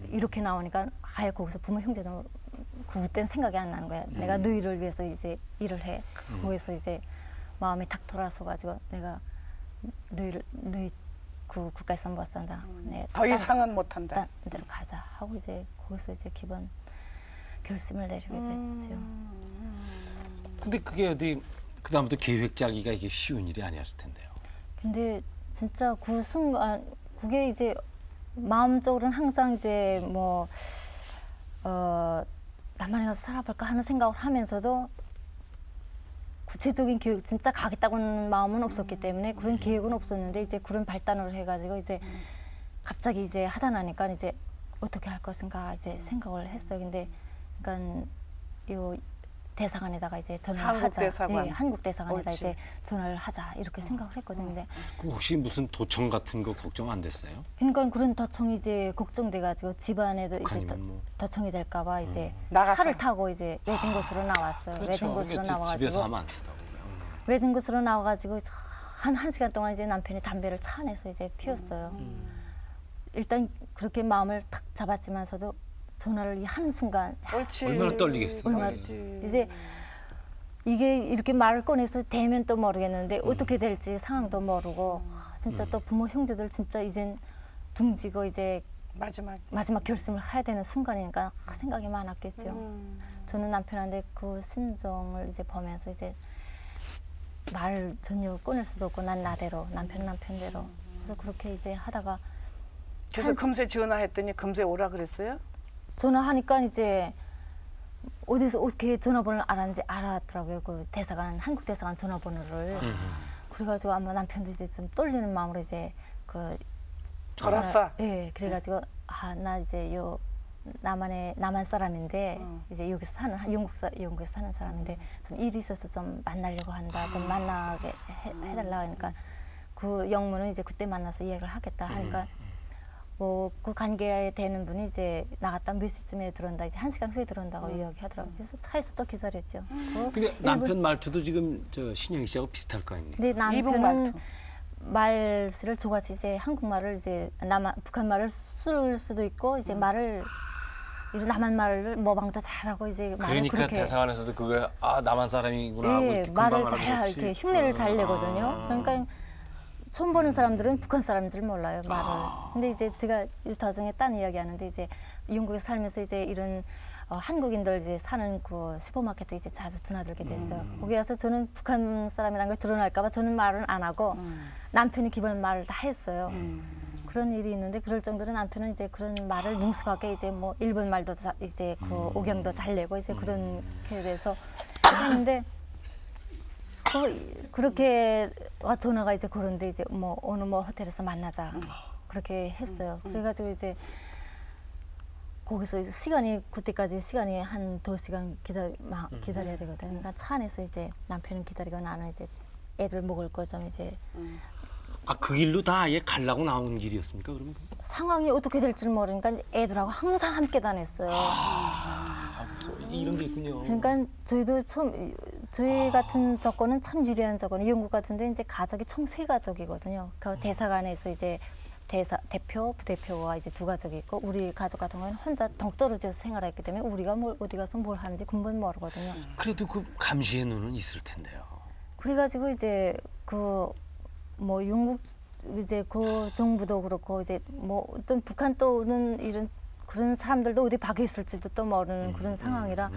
이렇게 나오니까 아예 거기서 부모 형제는 그땐 생각이 안 나는 거야. 내가 너희를 위해서 이제 일을 해. 거기서 이제 마음이 탁 돌아서 가지고 내가 너희 그 국가에서 못 산다. 네, 더 이상은 못한다. 딴 데로 가자 하고 이제 거기서 이제 기본 결심을 내리게 됐죠. 근데 그게 어디 그다음부터 계획 짜기가 이게 쉬운 일이 아니었을 텐데요. 근데 진짜 그 순간 그게 이제 마음적으로는 항상 이제 뭐 남한에 가서 살아볼까 하는 생각을 하면서도 구체적인 계획 진짜 가겠다고는 마음은 없었기 때문에 그런 계획은 없었는데 이제 그런 발단을 해가지고 이제 갑자기 이제 하다 나니까 이제 어떻게 할 것인가 이제 생각을 했어요. 근데 그러니까 요 대사관에다가 이제 전화를 한국 하자. 대사관. 네, 한국 대사관에다 옳지. 이제 전화를 하자 이렇게 생각을 했거든요. 근데 그 혹시 무슨 도청 같은 거 걱정 안 됐어요? 그러니까 그런 도청이 이제 걱정돼가지고 집안에도 이제 북한이면 뭐. 도청이 될까봐 이제 나가서. 차를 타고 이제 외진 곳으로 나왔어요. 외진 곳으로 그러니까 나와가지고 집에서 하면 안 된다고요. 외진 곳으로 나와가지고 한 시간 동안 이제 남편이 담배를 차 안에서 이제 피웠어요. 일단 그렇게 마음을 탁 잡았지만서도 전화를 하는 순간 옳지. 얼마나 떨리겠어요. 얼마나 이제 이게 이렇게 말을 꺼내서 되면 또 모르겠는데 어떻게 될지 상황도 모르고 진짜 또 부모 형제들 진짜 이젠 둥지고 이제 마지막 결심을 해야 되는 순간이니까 생각이 많았겠죠. 저는 남편한테 그 심정을 이제 보면서 이제 말 전혀 끊을 수도 없고 난 나대로 남편은 남편대로 그래서 그렇게 이제 하다가 그래서 금세 전화했더니 금세 오라 그랬어요? 전화하니까 이제 어디서 어떻게 전화번호를 알았는지 알았더라고요. 그 대사관 한국 대사관 전화번호를 그래가지고 아마 남편도 이제 좀 떨리는 마음으로 이제 그 걸었어. 예, 그래가지고 아 나 이제 요 남한 사람인데 이제 여기서 사는 영국에서 사는 사람인데 좀 일이 있어서 좀 만나려고 한다. 좀 만나게 해달라 하니까 그 영문은 이제 그때 만나서 이야기를 하겠다 하니까 뭐 그 관계에 되는 분이 이제 나갔다 몇 시쯤에 들어온다 이제 1시간 후에 들어온다고 이야기하더라고요. 그래서 차에서 또 기다렸죠. 근데 남편 말투도 지금 저 신영희 씨하고 비슷할 거 아닙니까? 근데 이북 남편은 말투. 말을 저같이 이제 한국말을 이제 북한 말을 쓸 수도 있고 이제 말을 이제 남한 말을 모방도 잘하고 이제 말을 그러니까 그렇게 대사관에서도 그거 아 남한 사람이구나 하고 예, 이렇게 금방 말을 잘 알아듣지. 이렇게 흉내를 잘 내거든요. 그러니까 처음 보는 사람들은 북한 사람인 줄 몰라요 말을. 근데 이제 제가 이 도중에 딴 이야기하는데 이제 영국에서 살면서 이제 이런 한국인들 이제 사는 그 슈퍼마켓에 이제 자주 드나들게 됐어요. 거기 가서 저는 북한 사람이라는 걸 드러날까봐 저는 말은 안 하고 남편이 기본 말을 다 했어요. 그런 일이 있는데 그럴 정도로 남편은 이제 그런 말을 능숙하게 이제 뭐 일본 말도 이제 그 억양도 잘 내고 이제 그렇게 돼서 했는데 그렇게 전화가 이제 그런데 이제 뭐 어느 뭐 호텔에서 만나자 그렇게 했어요. 그래가지고 이제 거기서 이제 그때까지 시간이 한 2시간 기다려야 되거든요. 그러니까 차 안에서 이제 남편은 기다리고 나는 이제 애들 먹을 거 좀 이제 아 그 길로 다 아예 가려고 나온 길이었습니까 그러면? 상황이 어떻게 될 줄 모르니까 애들하고 항상 함께 다녔어요. 이런 게 있군요. 그러니까 저희도 저희 같은 조건은 참 유리한 조건이 영국 같은데 이제 가족이 총 3가족이거든요. 그 대사관에서 이제 대표, 부대표와 이제 2가족이 있고 우리 가족 같은 경우는 혼자 동떨어져서 생활했기 때문에 우리가 뭘 어디 가서 뭘 하는지 근본 모르거든요. 그래도 그 감시의 눈은 있을 텐데요. 그래가지고 이제 그 뭐 영국 이제 그 정부도 그렇고 이제 뭐 어떤 북한 또는 이런 그런 사람들도 어디 박혀 있을지도 또 모르는 그런 상황이라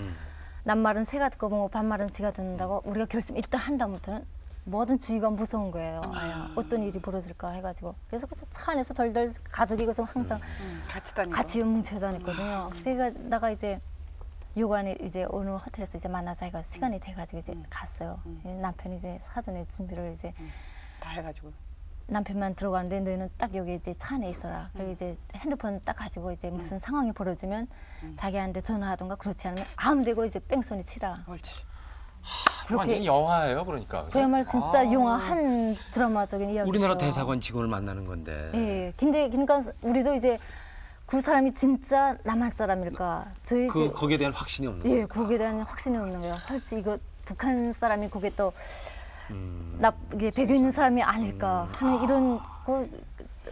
남말은 새가 듣고 뭐 반말은 지가 듣는다고 우리가 결심 일단 한다부터는 모든 주위가 무서운 거예요. 아야 어떤 일이 벌어질까 해가지고 그래서 그 차 안에서 덜덜 가족이고 좀 항상 같이 다니고. 같이 뭉쳐 다녔거든요. 그래가 나가 이제 요간에 이제 어느 호텔에서 이제 만나자 해가 시간이 돼가지고 이제 갔어요. 남편이 이제 사전에 준비를 이제 다 해가지고. 남편만 들어가는데 너희는 딱 여기 이제 차 안에 있어라. 그리고 이제 핸드폰 딱 가지고 이제 무슨 상황이 벌어지면 자기한테 전화하던가 그렇지 않으면 아무 데고 이제 뺑소니 치라. 옳지. 완전 영화예요, 그러니까. 그죠? 그야말로 진짜 아, 영화 한 드라마적인 이야기. 우리나라 대사관 직원을 만나는 건데. 예. 근데 그러니까 우리도 이제 그 사람이 진짜 남한 사람일까? 저희 그 거기에 대한 확신이 없는 거예요. 예, 거기에 대한 확신이 없는 거예요. 혹시 이거 북한 사람이 거기에 또 이게 배겨 있는 사람이 아닐까 하는 이런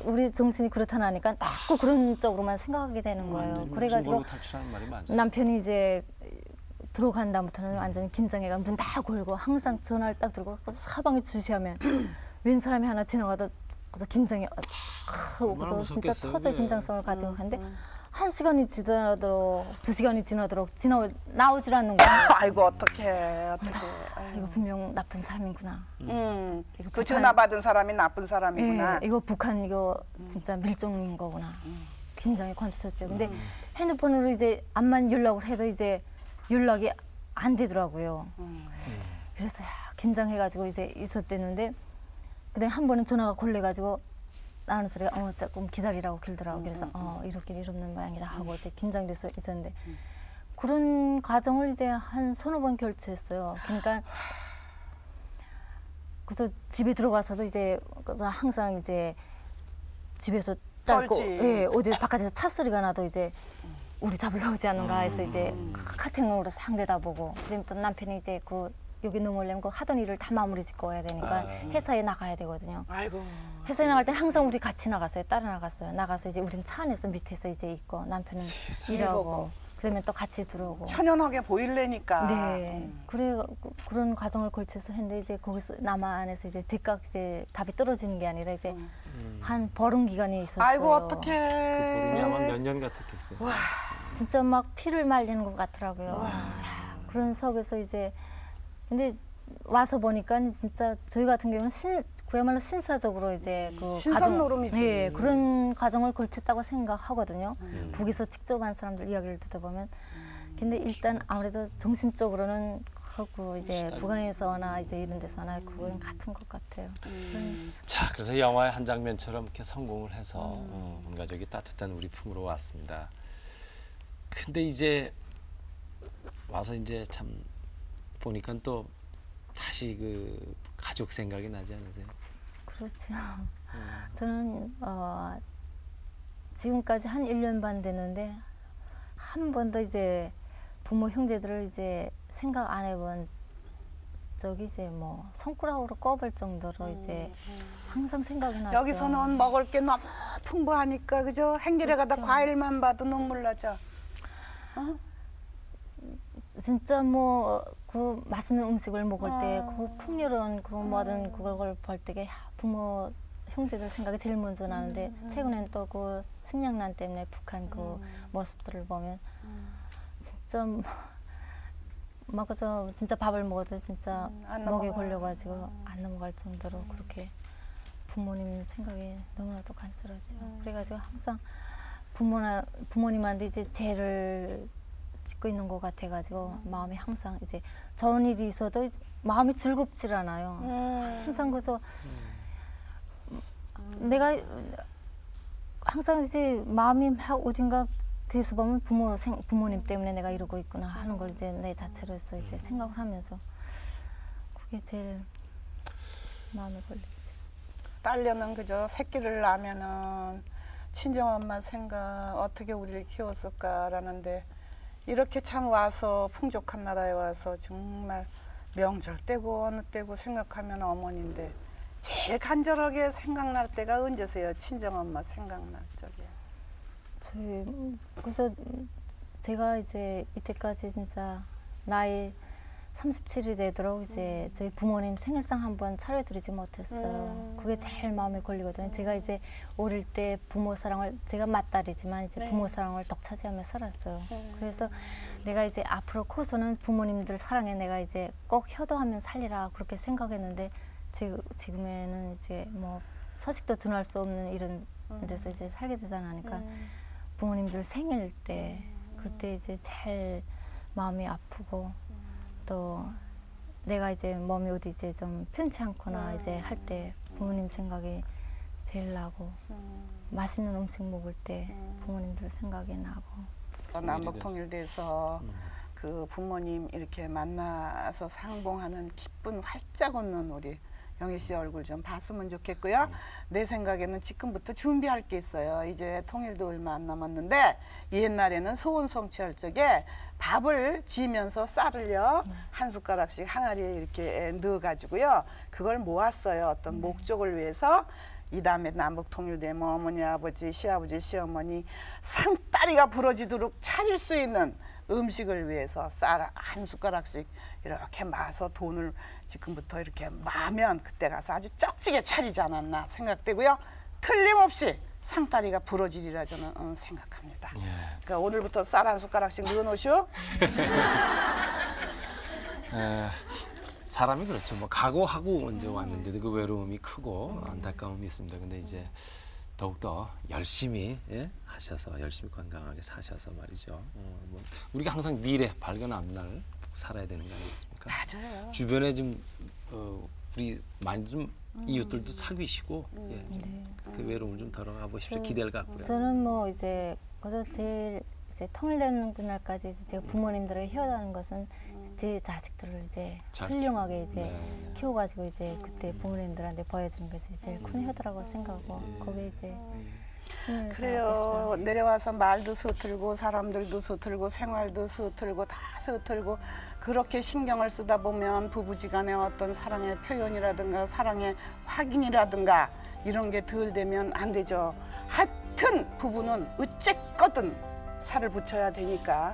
우리 정신이 그렇다 하니까 자꾸 그런 쪽으로만 생각하게 되는 거예요. 그래가지고 탈출하는 말이 맞아요. 남편이 이제 들어간 다음부터는 완전히 긴장해가 문 다 걸고 항상 전화를 딱 들고 사방에 주시하면 웬 사람이 하나 지나가도 그래서 긴장이 그래서 진짜 무섭겠어요, 처절 그게. 긴장성을 가지고 가는데 1시간이 지나도록 2시간이 지나도록 나오질 않는 거야. 아이고 어떡해. 이거 분명 나쁜 사람이구나. 이거 그 북한- 전화 받은 사람이 나쁜 사람이구나. 예, 이거 북한 이거 진짜 밀정인 거구나. 긴장이 곤두섰죠. 근데 핸드폰으로 이제 암만 연락을 해도 이제 연락이 안 되더라고요. 그래서 긴장해가지고 이제 있었대는데 그다음에 한 번은 전화가 걸려가지고 나오는 소리가 조금 기다리라고 길더라고. 그래서 이렇게 이러는 모양이다 하고 이제 긴장돼서 있었는데 그런 과정을 이제 한 서너 번 결제했어요. 그러니까 그래서 집에 들어가서도 이제 그래서 항상 이제 집에서 딸고 떨지. 예, 어디 바깥에서 차 소리가 나도 이제 우리 잡으러 오지 않는가 해서 이제 카팅으로 상대다 보고 그다음에 또 남편이 이제 여기 넘어오려면 하던 일을 다 마무리 짓고 와야 되니까 회사에 나가야 되거든요. 아이고. 회사에 나갈 때는 항상 우리 같이 나갔어요. 따라 나갔어요. 나가서 이제 우린 차 안에서 밑에서 이제 있고 남편은 일하고 그러면 또 같이 들어오고. 천연하게 보일래니까. 네. 그래 그런 과정을 걸쳐서 했는데 이제 거기서 남한에서 이제 즉각 이제 답이 떨어지는 게 아니라 이제 한 보름 기간이 있었어요. 아이고 어떡해. 보름이 아마 몇 년 같았겠어요. 진짜 막 피를 말리는 것 같더라고요. 그런 속에서 이제 근데 와서 보니까 진짜 저희 같은 경우는 그야말로 신사적으로 이제 그 신선 노름이지. 예, 그런 과정을 걸쳤다고 생각하거든요. 북에서 직접 한 사람들 이야기를 듣다 보면. 근데 일단 아무래도 정신적으로는 하고 이제 북한에서나 이제 이런 데서나 그건 같은 것 같아요. 자, 그래서 영화의 한 장면처럼 이렇게 성공을 해서 온 가족이 따뜻한 우리 품으로 왔습니다. 근데 이제 와서 이제 참 보니까 또 다시 그 가족 생각이 나지 않으세요? 그렇죠. 저는 지금까지 한 1년 반 됐는데 한 번도 이제 부모 형제들을 이제 생각 안 해본 적이 이제 뭐 손가락으로 꼽을 정도로 이제 항상 생각이 나죠. 여기서는 먹을 게 너무 풍부하니까 그죠? 행길에 가다 그렇죠. 과일만 봐도 눈물 나죠. 진짜 뭐 그 맛있는 음식을 먹을 때 그 풍요로운 그 모든 그걸 볼 때게 부모 형제들 생각이 제일 먼저 나는데 최근엔 또 그 식량난 때문에 북한 그 모습들을 보면 진짜 막 그저 진짜 밥을 먹어도 진짜 안 목에 넘어가요. 걸려가지고 안 넘어갈 정도로 그렇게 부모님 생각이 너무나도 간절하죠. 그래가지고 항상 부모님한테 이제 죄를 짓고 있는 것 같아가지고 마음이 항상 이제 좋은 일이 있어도 이제 마음이 즐겁질 않아요. 항상 그래서 내가 항상 이제 마음이 막 어딘가 그래서 보면 부모님 때문에 내가 이러고 있구나 하는 걸 이제 내 자체로서 이제 생각을 하면서 그게 제일 마음에 걸리죠. 딸려는 그죠? 새끼를 낳으면은 친정엄마 생각 어떻게 우리를 키웠을까라는데 이렇게 참 와서 풍족한 나라에 와서 정말 명절 때고 어느 때고 생각하면 어머니인데 제일 간절하게 생각날 때가 언제세요? 친정엄마 생각날 적에. 그래서 제가 이제 이때까지 진짜 나이 37이 되도록 이제 저희 부모님 생일상 한번 차려드리지 못했어요. 그게 제일 마음에 걸리거든요. 제가 이제 어릴 때 부모 사랑을 제가 맏딸이지만 이제 부모 사랑을 독차지하며 살았어요. 그래서 내가 이제 앞으로 커서는 부모님들 사랑에 내가 이제 꼭 효도하면 살리라 그렇게 생각했는데 지금에는 이제 뭐 서식도 전할 수 없는 이런 데서 이제 살게 되다 나니까 부모님들 생일 때 그때 이제 제일 마음이 아프고 또 내가 이제 몸이 어디 이제 좀 편치 않거나 이제 할 때 부모님 생각이 제일 나고 맛있는 음식 먹을 때 부모님들 생각이 나고 남북통일돼서 그 부모님 이렇게 만나서 상봉하는 기쁜 활짝 웃는 우리 영희 씨 얼굴 좀 봤으면 좋겠고요. 내 생각에는 지금부터 준비할 게 있어요. 이제 통일도 얼마 안 남았는데 옛날에는 소원 성취할 적에 밥을 지면서 쌀을요 한 숟가락씩 항아리에 이렇게 넣어가지고요 그걸 모았어요. 어떤 목적을 위해서. 이 다음에 남북 통일되면 어머니, 아버지, 시아버지, 시어머니 상다리가 부러지도록 차릴 수 있는 음식을 위해서 쌀 한 숟가락씩 이렇게 마서 돈을 지금부터 이렇게 마면 그때 가서 아주 쩍지게 차리지 않았나 생각되고요. 틀림없이 상다리가 부러지리라 저는 생각합니다. 그러니까 오늘부터 쌀 한 숟가락씩 넣어놓으시오. 사람이 그렇죠. 뭐 각오하고 먼저 왔는데도 그 외로움이 크고 안타까움이 있습니다. 근데 이제 더욱더 열심히 하셔서 열심히 건강하게 사셔서 말이죠. 뭐 우리가 항상 미래, 밝은 앞날 살아야 되는 거 아니겠습니까? 맞아요. 주변에 좀 우리 많이 좀 이웃들도 사귀시고 그 외로움을 좀 덜어가 보십시오. 기대를 갖고요. 저는 뭐 이제 그래서 제일 이제 통일되는 그날까지 이제 제가 부모님들에게 효도하는 것은 제 자식들을 이제 잘 훌륭하게 이제 네. 키워가지고 이제 그때 부모님들한테 보여주는 것이 제일 큰 효도라고 생각하고 거기에 이제 힘을 그래요. 다하겠어요. 내려와서 말도 서툴고 사람들도 서툴고 생활도 서툴고 다 서툴고 그렇게 신경을 쓰다 보면 부부지간의 어떤 사랑의 표현이라든가 사랑의 확인이라든가 이런 게 덜 되면 안 되죠. 하여튼 부부는 어쨌거든 살을 붙여야 되니까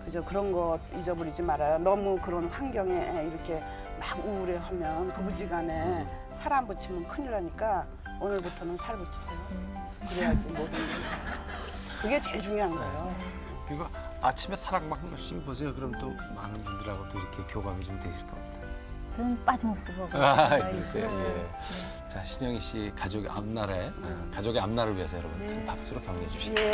그죠. 그런 거 잊어버리지 말아요. 너무 그런 환경에 이렇게 막 우울해하면 부부지간에 살 안 붙이면 큰일 나니까 오늘부터는 살 붙이세요. 그래야지 모든 게 그게 제일 중요한 거예요. 그리고 아침에 사랑방 열심히 보세요. 그럼 또 많은 분들하고 또 이렇게 교감이 좀 되실 겁니다. 저는 빠짐없이 보고 그러세요. 있고요. 예. 자, 신영희 씨 가족의 앞날에 가족의 앞날을 위해서 여러분 큰 박수로 격려해 주시기 예.